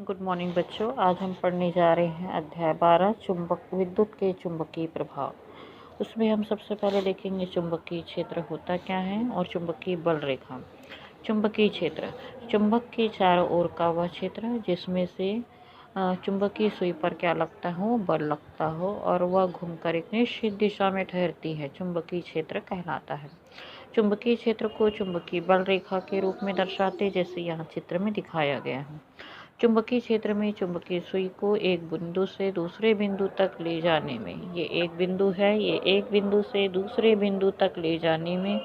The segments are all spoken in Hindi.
गुड मॉर्निंग बच्चों। आज हम पढ़ने जा रहे हैं अध्याय 12 चुंबक विद्युत के चुंबकीय प्रभाव। उसमें हम सबसे पहले देखेंगे चुंबकीय क्षेत्र होता क्या है और चुंबकीय बल रेखा। चुंबकीय क्षेत्र चुंबक के चारों ओर का वह क्षेत्र जिसमें से चुंबकीय सुई पर क्या लगता हो, बल लगता हो और वह घूमकर एक निश्चित दिशा में ठहरती है, चुंबकीय क्षेत्र कहलाता है। चुंबकीय क्षेत्र को चुंबकीय बल रेखा के रूप में दर्शाते जैसे यहाँ चित्र में दिखाया गया है। चुंबकीय क्षेत्र में चुंबकीय सुई को एक बिंदु से दूसरे बिंदु तक ले जाने में, ये एक बिंदु है, ये एक बिंदु से दूसरे बिंदु तक ले जाने में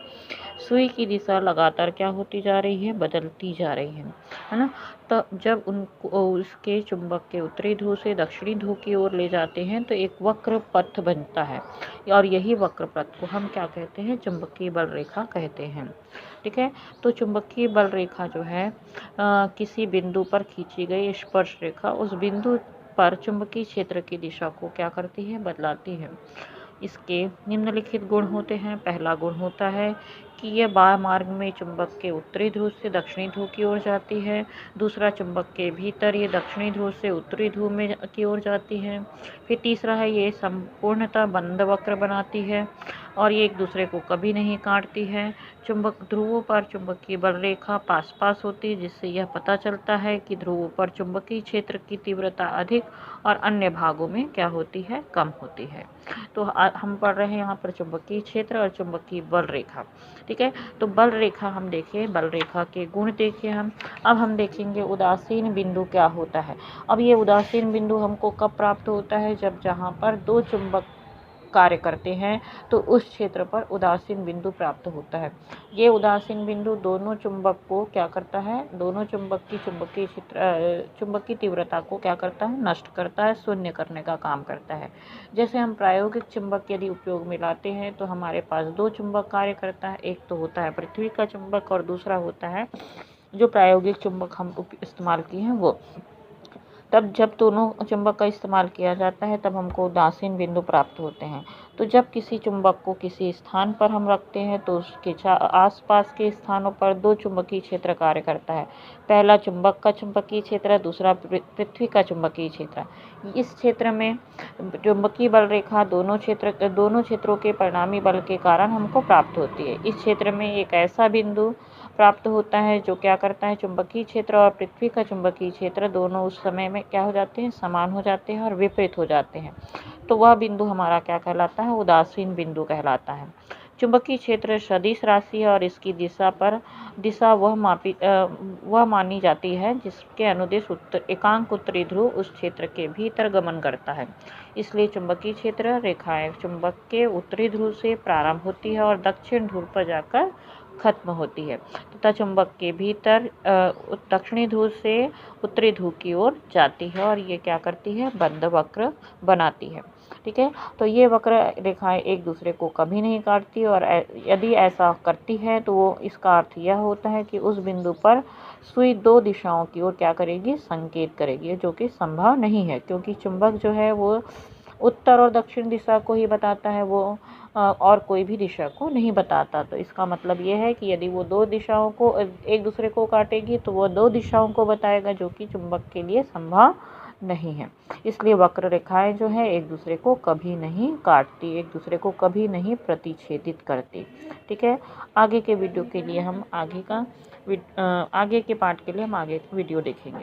सुई की दिशा लगातार क्या होती जा रही है, बदलती जा रही है ना। तो जब उनको उसके चुंबक के उत्तरी ध्रुव से दक्षिणी ध्रुव की ओर ले जाते हैं तो एक वक्र पथ बनता है और यही वक्र पथ को हम क्या कहते हैं, चुंबकीय बल रेखा कहते हैं। ठीक है, तो चुंबकीय बल रेखा जो है किसी बिंदु पर खींची गई स्पर्श रेखा उस बिंदु पर चुंबकीय क्षेत्र की दिशा को क्या करती है, बदलाती है। इसके निम्नलिखित गुण होते हैं। पहला गुण होता है कि यह बाह्य मार्ग में चुंबक के उत्तरी ध्रुव से दक्षिणी ध्रुव की ओर जाती है। दूसरा, चुंबक के भीतर ये दक्षिणी ध्रुव से उत्तरी ध्रुव में की ओर जाती है। फिर तीसरा है, ये संपूर्णतः बंद वक्र बनाती है और ये एक दूसरे को कभी नहीं काटती है। चुंबक ध्रुवों पर चुंबकीय बल रेखा पास पास होती है जिससे यह पता चलता है कि ध्रुवों पर चुंबकीय क्षेत्र की तीव्रता अधिक और अन्य भागों में क्या होती है, कम होती है। तो हम पढ़ रहे हैं यहाँ पर चुंबकीय क्षेत्र और चुंबकीय बल रेखा। ठीक है, तो बल रेखा हम देखें, बल रेखा के गुण देखें हम। अब हम देखेंगे उदासीन बिंदु क्या होता है। अब ये उदासीन बिंदु हमको कब प्राप्त होता है, जब जहाँ पर दो चुंबक कार्य करते हैं तो उस क्षेत्र पर उदासीन बिंदु प्राप्त होता है। ये उदासीन बिंदु दोनों चुंबक को क्या करता है, दोनों चुंबक की चुंबकीय तीव्रता को क्या करता है, नष्ट करता है, शून्य करने का काम करता है। जैसे हम प्रायोगिक चुंबक यदि उपयोग में लाते हैं तो हमारे पास दो चुंबक कार्य करता है। एक तो होता है पृथ्वी का चुंबक और दूसरा होता है जो प्रायोगिक चुंबक हम इस्तेमाल किए हैं वो। तब जब दोनों चुंबक का इस्तेमाल किया जाता है तब हमको उदासीन बिंदु प्राप्त होते हैं। तो जब किसी चुंबक को किसी स्थान पर हम रखते हैं तो उसके आसपास के स्थानों पर दो चुंबकीय क्षेत्र कार्य करता है। पहला चुंबक का चुंबकीय क्षेत्र, दूसरा पृथ्वी का चुंबकीय क्षेत्र। इस क्षेत्र में चुंबकीय बल रेखा दोनों क्षेत्रों के परिणामी बल के कारण हमको प्राप्त होती है। इस क्षेत्र में एक ऐसा बिंदु प्राप्त होता है जो क्या करता है, चुंबकीय क्षेत्र और पृथ्वी का चुंबकीय क्षेत्र दोनों उस समय में क्या हो जाते हैं, समान हो जाते हैं और विपरीत हो जाते हैं। तो वह बिंदु हमारा क्या कहलाता है, उदासीन बिंदु कहलाता है। चुंबकीय क्षेत्र सदिश राशि है और इसकी दिशा वह मानी जाती है जिसके अनुदिश एकांक उत्तरी ध्रुव उस क्षेत्र के भीतर गमन करता है। इसलिए चुंबकीय क्षेत्र रेखाएं चुंबक के उत्तरी ध्रुव से प्रारंभ होती है और दक्षिण ध्रुव पर जाकर खत्म होती है तथा चुंबक के भीतर दक्षिणी ध्रुव से उत्तरी ध्रुव की ओर जाती है और ये क्या करती है, बंद वक्र बनाती है। ठीक है, तो ये वक्र रेखाएं एक दूसरे को कभी नहीं काटती और यदि ऐसा करती है तो वो इसका अर्थ यह होता है कि उस बिंदु पर सुई दो दिशाओं की ओर क्या करेगी, संकेत करेगी, जो कि संभव नहीं है क्योंकि चुंबक जो है वो उत्तर और दक्षिण दिशा को ही बताता है, वो और कोई भी दिशा को नहीं बताता। तो इसका मतलब ये है कि यदि वो दो दिशाओं को एक दूसरे को काटेगी तो वो दो दिशाओं को बताएगा जो कि चुंबक के लिए संभव नहीं है। इसलिए वक्र रेखाएं जो है एक दूसरे को कभी नहीं काटती, एक दूसरे को कभी नहीं प्रतिच्छेदित करती। ठीक है, आगे के वीडियो के लिए हम आगे के पार्ट के लिए हम आगे वीडियो देखेंगे।